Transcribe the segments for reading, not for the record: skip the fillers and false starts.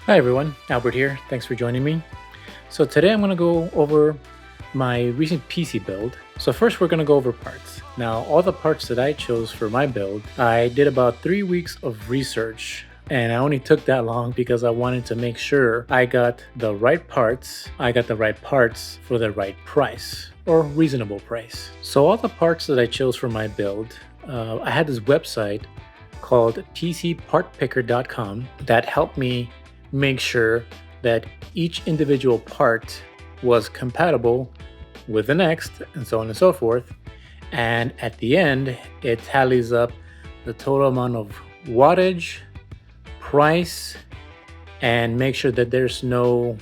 Hi everyone, Albert here. Thanks for joining me. So today I'm going to go over my recent PC build. So first we're going to go over parts. Now all the parts that I chose for my build, I did about 3 weeks of research, and I only took that long because I wanted to make sure I got the right parts. I got the right parts for the right price or reasonable price. So all the parts that I chose for my build, I had this website called pcpartpicker.com that helped me make sure that each individual part was compatible with the next, and so on and so forth. And at the end, it tallies up the total amount of wattage, price, and make sure that there's no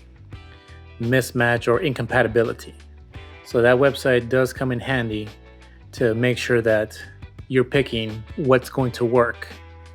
mismatch or incompatibility. So that website does come in handy to make sure that you're picking what's going to work.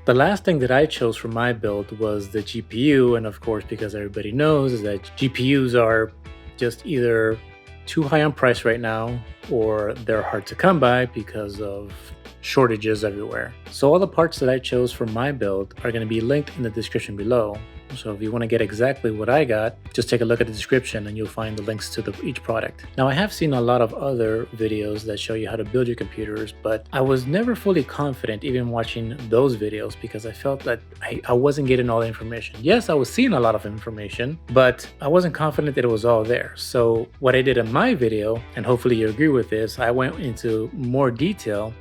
The last thing that I chose for my build was the GPU, and of course, because everybody knows is that GPUs are just either too high on price right now or they're hard to come by because of shortages everywhere. So all the parts that I chose for my build are going to be linked in the description below. So if you want to get exactly what I got, just take a look at the description and you'll find the links to each product. Now I have seen a lot of other videos that show you how to build your computers, but I was never fully confident even watching those videos because I felt that I wasn't getting all the information. Yes, I was seeing a lot of information, but I wasn't confident that it was all there. So what I did in my video, and hopefully you agree with this, I went into more detail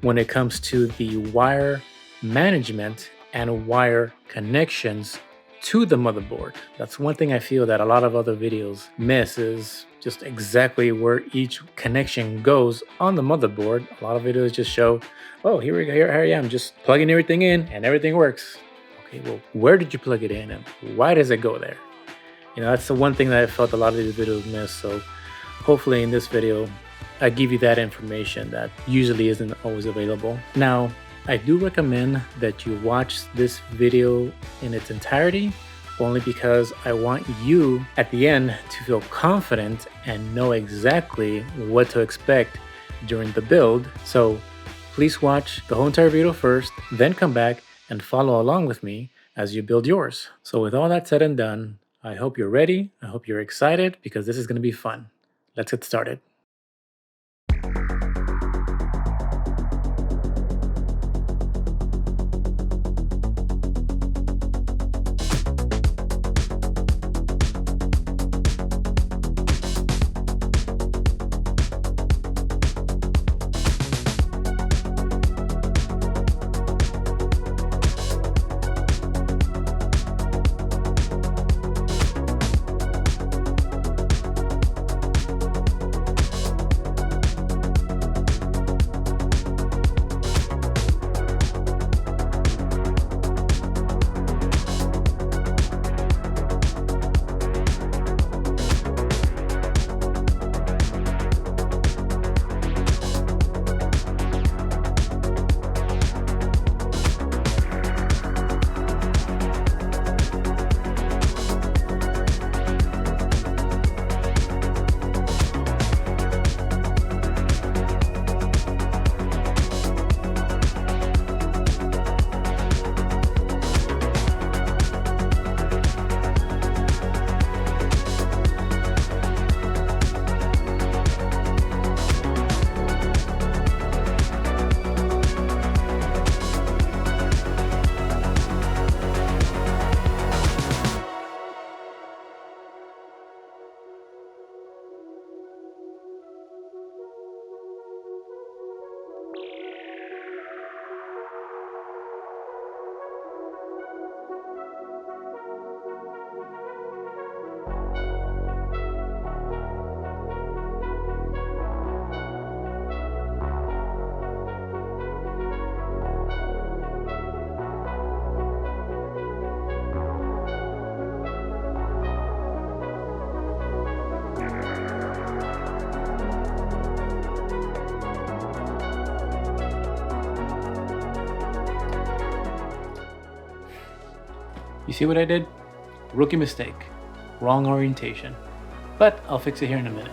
when it comes to the wire management and wire connections to the motherboard. That's one thing I feel that a lot of other videos miss, is just exactly where each connection goes on the motherboard. A lot of videos just show, oh, here I am, just plugging everything in and everything works. Okay, well, where did you plug it in and why does it go there? You know, that's the one thing that I felt a lot of these videos miss. So hopefully in this video, I give you that information that usually isn't always available. Now, I do recommend that you watch this video in its entirety, only because I want you at the end to feel confident and know exactly what to expect during the build. So please watch the whole entire video first, then come back and follow along with me as you build yours. So with all that said and done, I hope you're ready. I hope you're excited because this is going to be fun. Let's get started. You see what I did? Rookie mistake. Wrong orientation. But I'll fix it here in a minute.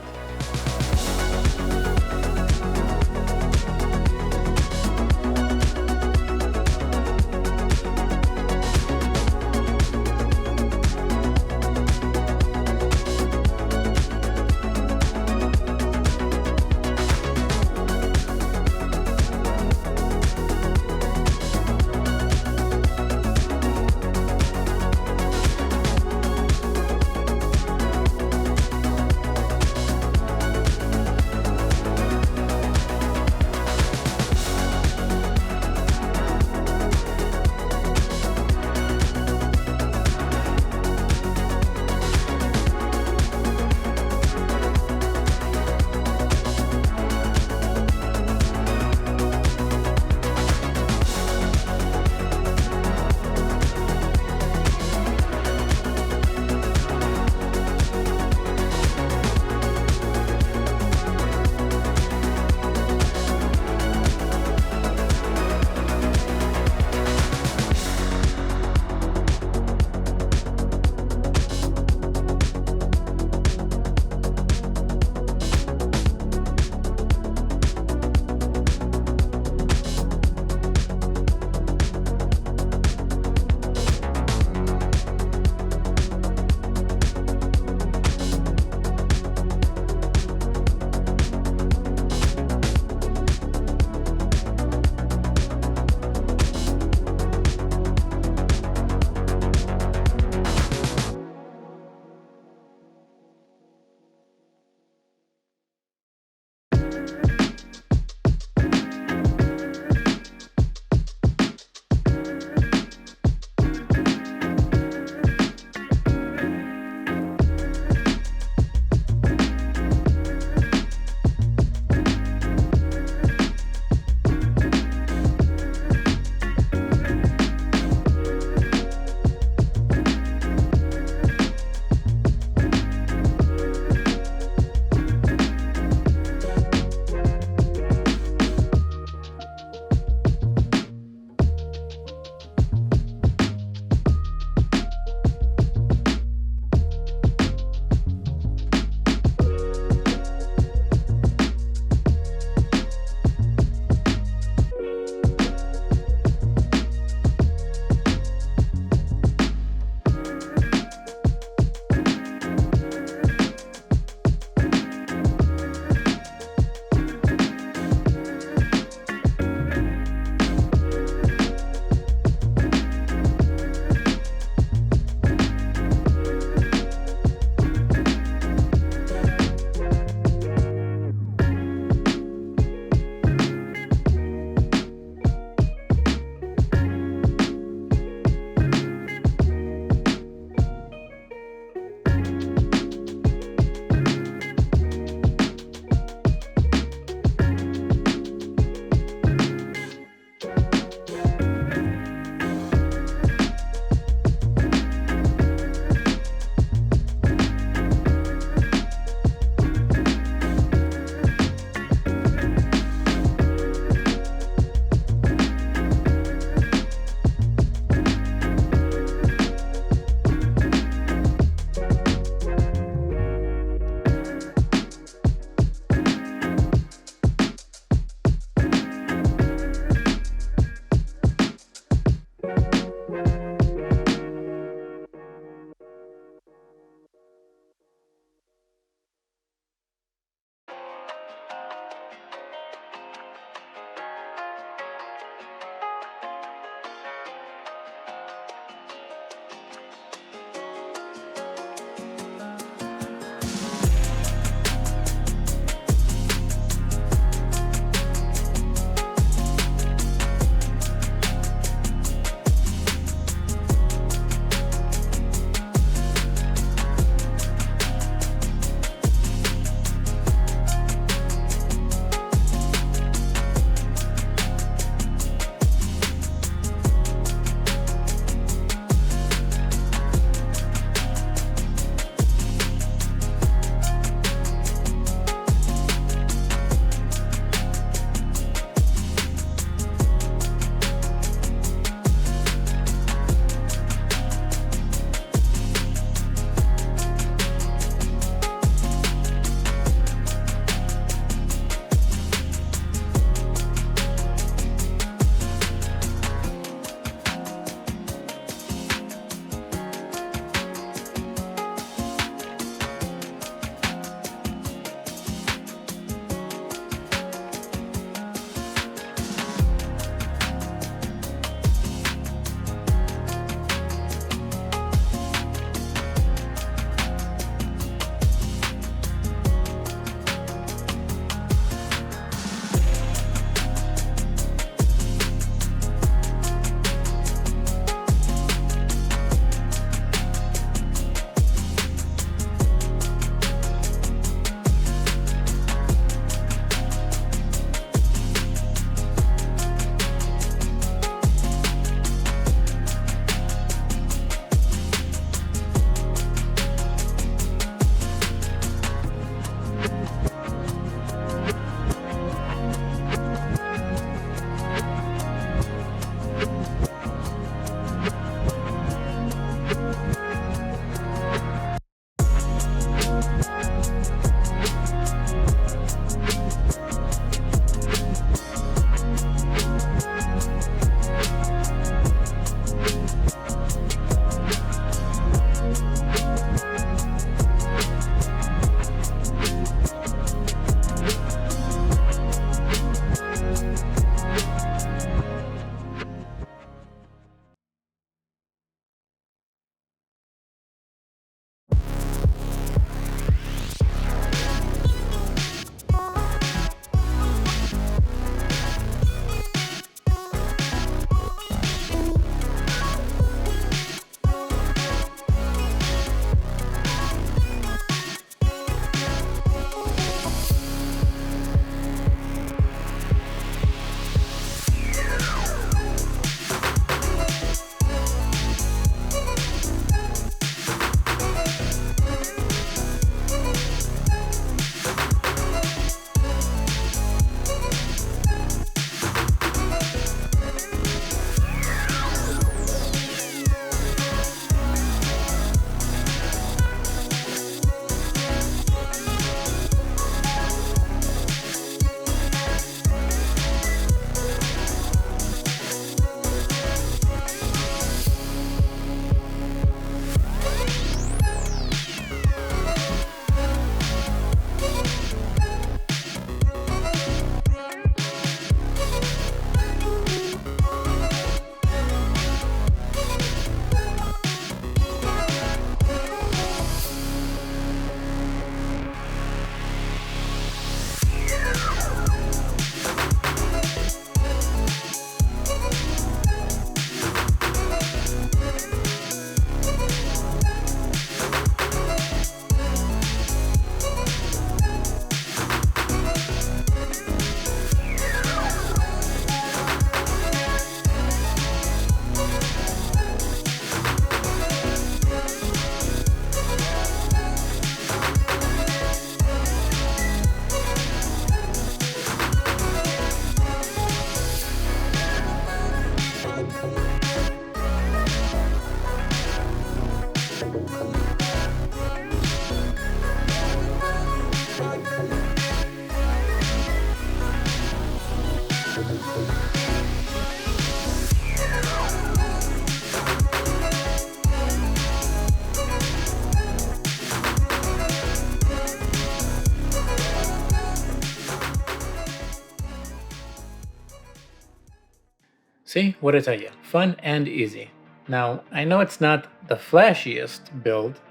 See, what did I tell you? Fun and easy. Now, I know it's not the flashiest build.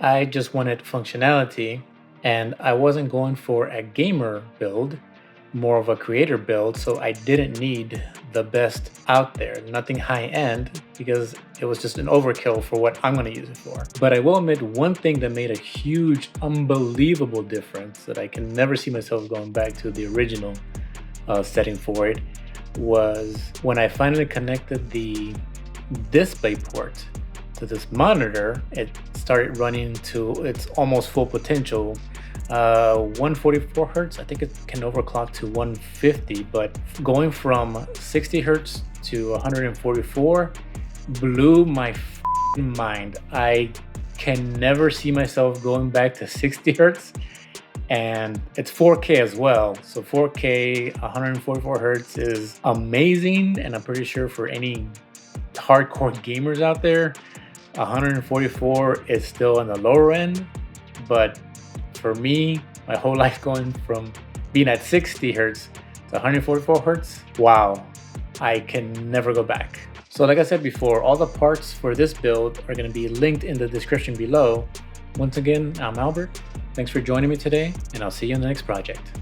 I just wanted functionality, and I wasn't going for a gamer build, more of a creator build, so I didn't need the best out there, nothing high end, because it was just an overkill for what I'm going to use it for. But I will admit, one thing that made a huge, unbelievable difference that I can never see myself going back to the original setting for it was when I finally connected the display port to this monitor. It started running to its almost full potential, 144 hertz. I think it can overclock to 150, but going from 60 hertz to 144 blew my mind. I can never see myself going back to 60 hertz, and it's 4K as well. So 4K 144 hertz is amazing, and I'm pretty sure for any hardcore gamers out there, 144 is still on the lower end. But for me, my whole life going from being at 60 hertz to 144 hertz, wow, I can never go back. So like I said before, all the parts for this build are going to be linked in the description below. Once again, I'm Albert. Thanks for joining me today, and I'll see you in the next project.